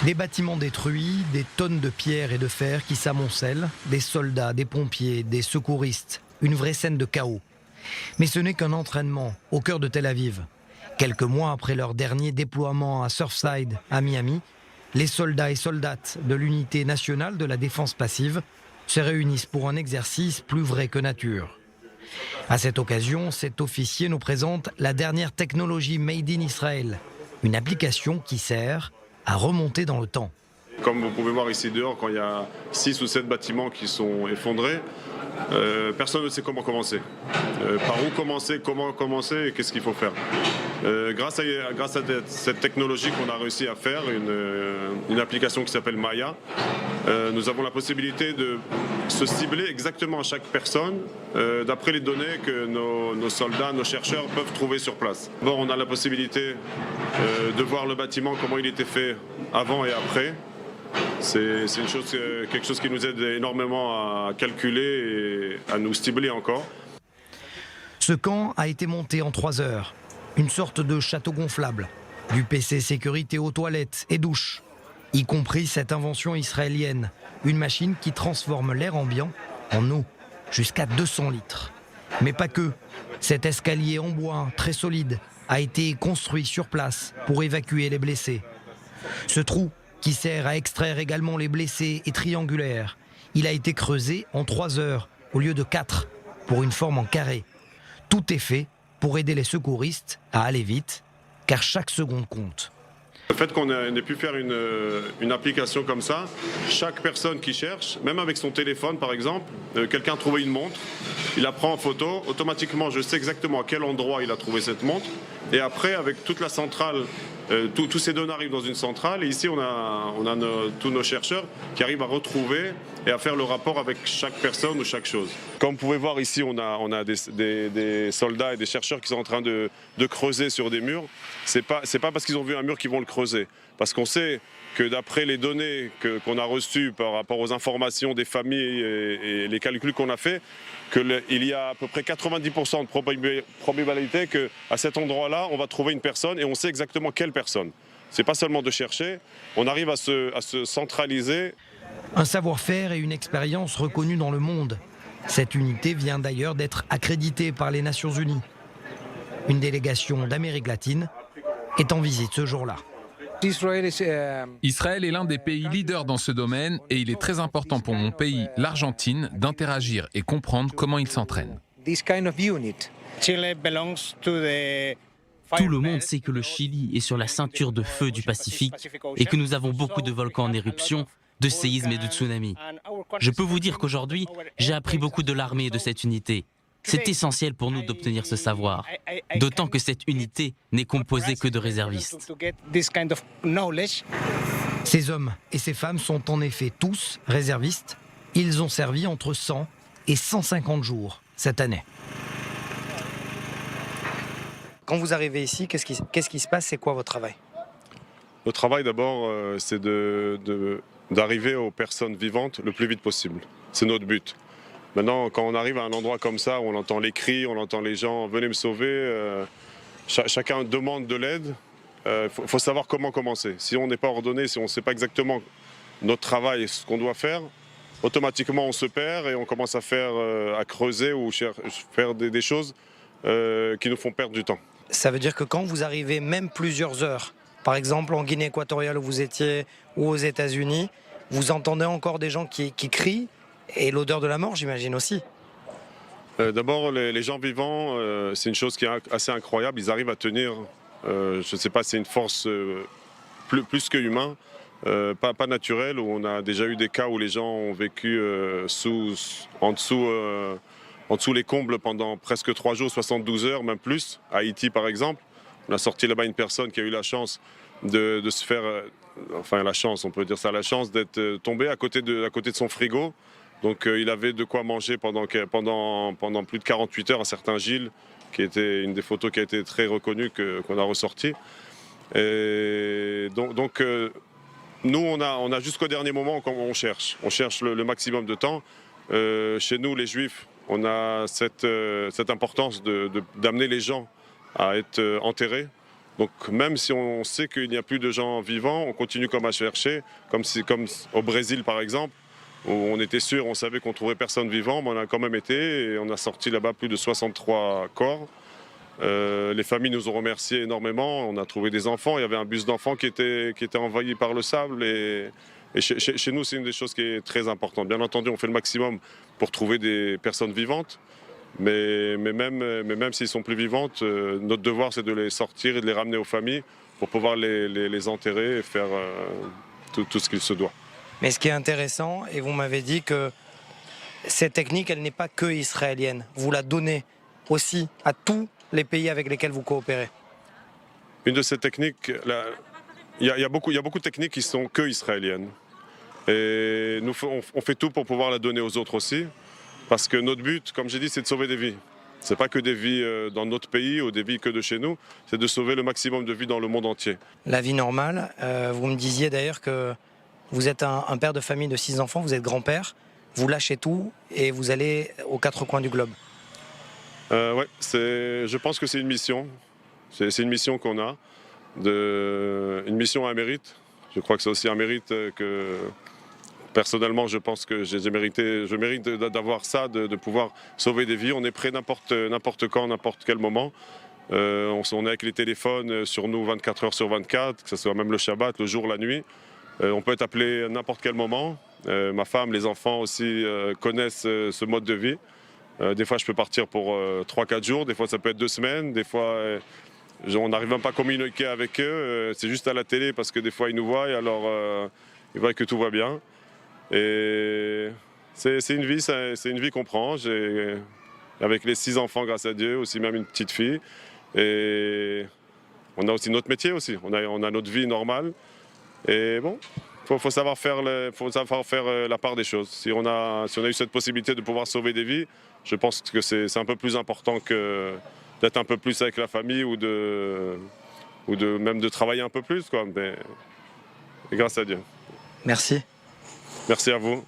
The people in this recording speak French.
Des bâtiments détruits, des tonnes de pierres et de fer qui s'amoncellent, des soldats, des pompiers, des secouristes, une vraie scène de chaos. Mais ce n'est qu'un entraînement au cœur de Tel Aviv. Quelques mois après leur dernier déploiement à Surfside, à Miami, les soldats et soldates de l'unité nationale de la défense passive se réunissent pour un exercice plus vrai que nature. À cette occasion, cet officier nous présente la dernière technologie Made in Israël, une application qui sert à remonter dans le temps. Comme vous pouvez voir ici dehors, quand il y a 6 ou 7 bâtiments qui sont effondrés, personne ne sait comment commencer. Par où commencer, comment commencer et qu'est-ce qu'il faut faire. Grâce à cette technologie qu'on a réussi à faire, une application qui s'appelle Maya, nous avons la possibilité de se cibler exactement à chaque personne d'après les données que nos soldats, nos chercheurs peuvent trouver sur place. Bon, on a la possibilité de voir le bâtiment, comment il était fait avant et après. C'est quelque chose qui nous aide énormément à calculer et à nous cibler encore. Ce camp a été monté en 3 heures. Une sorte de château gonflable. Du PC sécurité aux toilettes et douches. Y compris cette invention israélienne. Une machine qui transforme l'air ambiant en eau. Jusqu'à 200 litres. Mais pas que. Cet escalier en bois très solide a été construit sur place pour évacuer les blessés. Ce trou, qui sert à extraire également les blessés, est triangulaire. Il a été creusé en 3 heures au lieu de 4, pour une forme en carré. Tout est fait pour aider les secouristes à aller vite, car chaque seconde compte. Le fait qu'on ait pu faire une application comme ça, chaque personne qui cherche, même avec son téléphone par exemple, quelqu'un a trouvé une montre, il la prend en photo, automatiquement je sais exactement à quel endroit il a trouvé cette montre, et après avec toute la centrale, tous ces données arrivent dans une centrale, et ici on a tous nos chercheurs qui arrivent à retrouver et à faire le rapport avec chaque personne ou chaque chose. Comme vous pouvez voir ici, on a des soldats et des chercheurs qui sont en train de creuser sur des murs. C'est pas parce qu'ils ont vu un mur qu'ils vont le creuser, parce qu'on sait que d'après les données qu'on a reçues par rapport aux informations des familles et les calculs qu'on a fait, il y a à peu près 90% de probabilité qu'à cet endroit-là, on va trouver une personne et on sait exactement quelle personne. C'est pas seulement de chercher, on arrive à se centraliser. Un savoir-faire et une expérience reconnus dans le monde. Cette unité vient d'ailleurs d'être accréditée par les Nations Unies. Une délégation d'Amérique latine est en visite ce jour-là. Israël est l'un des pays leaders dans ce domaine et il est très important pour mon pays, l'Argentine, d'interagir et comprendre comment il s'entraîne. Tout le monde sait que le Chili est sur la ceinture de feu du Pacifique et que nous avons beaucoup de volcans en éruption, de séismes et de tsunamis. Je peux vous dire qu'aujourd'hui, j'ai appris beaucoup de l'armée et de cette unité. C'est essentiel pour nous d'obtenir ce savoir, d'autant que cette unité n'est composée que de réservistes. Ces hommes et ces femmes sont en effet tous réservistes. Ils ont servi entre 100 et 150 jours cette année. Quand vous arrivez ici, qu'est-ce qui se passe? C'est quoi votre travail? Le travail d'abord, c'est d'arriver aux personnes vivantes le plus vite possible. C'est notre but. Maintenant, quand on arrive à un endroit comme ça, où on entend les cris, on entend les gens « venez me sauver », chacun demande de l'aide. Faut savoir comment commencer. Si on n'est pas ordonné, si on ne sait pas exactement notre travail et ce qu'on doit faire, automatiquement on se perd et on commence à creuser ou faire des choses qui nous font perdre du temps. Ça veut dire que quand vous arrivez même plusieurs heures, par exemple en Guinée équatoriale où vous étiez ou aux États-Unis, vous entendez encore des gens qui crient et l'odeur de la mort, j'imagine aussi. D'abord, les gens vivants, c'est une chose qui est assez incroyable. Ils arrivent à tenir, je ne sais pas, c'est une force plus que humaine, pas naturelle, où on a déjà eu des cas où les gens ont vécu en dessous les combles pendant presque 3 jours, 72 heures, même plus. À Haïti, par exemple, on a sorti là-bas une personne qui a eu la chance de se faire, enfin la chance, on peut dire ça, la chance d'être tombé à côté de son frigo. Donc il avait de quoi manger pendant plus de 48 heures, un certain Gilles, qui était une des photos qui a été très reconnue, qu'on a ressortie. Et donc nous, on a jusqu'au dernier moment quand on cherche le maximum de temps. Chez nous, les Juifs, on a cette importance d'amener les gens à être enterrés. Donc même si on sait qu'il n'y a plus de gens vivants, on continue comme à chercher, comme au Brésil par exemple, où on était sûr, on savait qu'on trouverait personne vivant, mais on a quand même été et on a sorti là-bas plus de 63 corps. Les familles nous ont remerciés énormément, on a trouvé des enfants, il y avait un bus d'enfants qui était envahi par le sable et chez nous c'est une des choses qui est très importante. Bien entendu on fait le maximum pour trouver des personnes vivantes, mais même s'ils sont plus vivantes, notre devoir c'est de les sortir et de les ramener aux familles pour pouvoir les enterrer et faire tout ce qu'il se doit. Mais ce qui est intéressant, et vous m'avez dit que cette technique, elle n'est pas que israélienne. Vous la donnez aussi à tous les pays avec lesquels vous coopérez. Une de ces techniques, il y a beaucoup de techniques qui sont que israéliennes. Et nous, on fait tout pour pouvoir la donner aux autres aussi. Parce que notre but, comme j'ai dit, c'est de sauver des vies. Ce n'est pas que des vies dans notre pays ou des vies que de chez nous, c'est de sauver le maximum de vies dans le monde entier. La vie normale, vous me disiez d'ailleurs que vous êtes un père de famille de 6 enfants, vous êtes grand-père, vous lâchez tout et vous allez aux 4 coins du globe. Ouais, je pense que c'est une mission. C'est une mission qu'on a, une mission à un mérite. Je crois que c'est aussi un mérite que, personnellement, je pense que je mérite d'avoir ça, de pouvoir sauver des vies. On est prêt n'importe quand, n'importe quel moment. On est avec les téléphones sur nous 24 heures sur 24, que ce soit même le Shabbat, le jour, la nuit. On peut être appelé à n'importe quel moment. Ma femme, les enfants aussi connaissent ce mode de vie. Des fois, je peux partir pour 3-4 jours, des fois, ça peut être 2 semaines, des fois, on n'arrive même pas à communiquer avec eux. C'est juste à la télé parce que des fois, ils nous voient et alors ils voient que tout va bien. Et c'est une vie qu'on prend. Avec les 6 enfants, grâce à Dieu, aussi même une petite fille. Et on a aussi notre métier aussi. On a notre vie normale. Et bon, faut savoir faire la part des choses. Si on a eu cette possibilité de pouvoir sauver des vies, je pense que c'est un peu plus important que d'être un peu plus avec la famille ou même de travailler un peu plus, quoi. Mais grâce à Dieu. Merci. Merci à vous.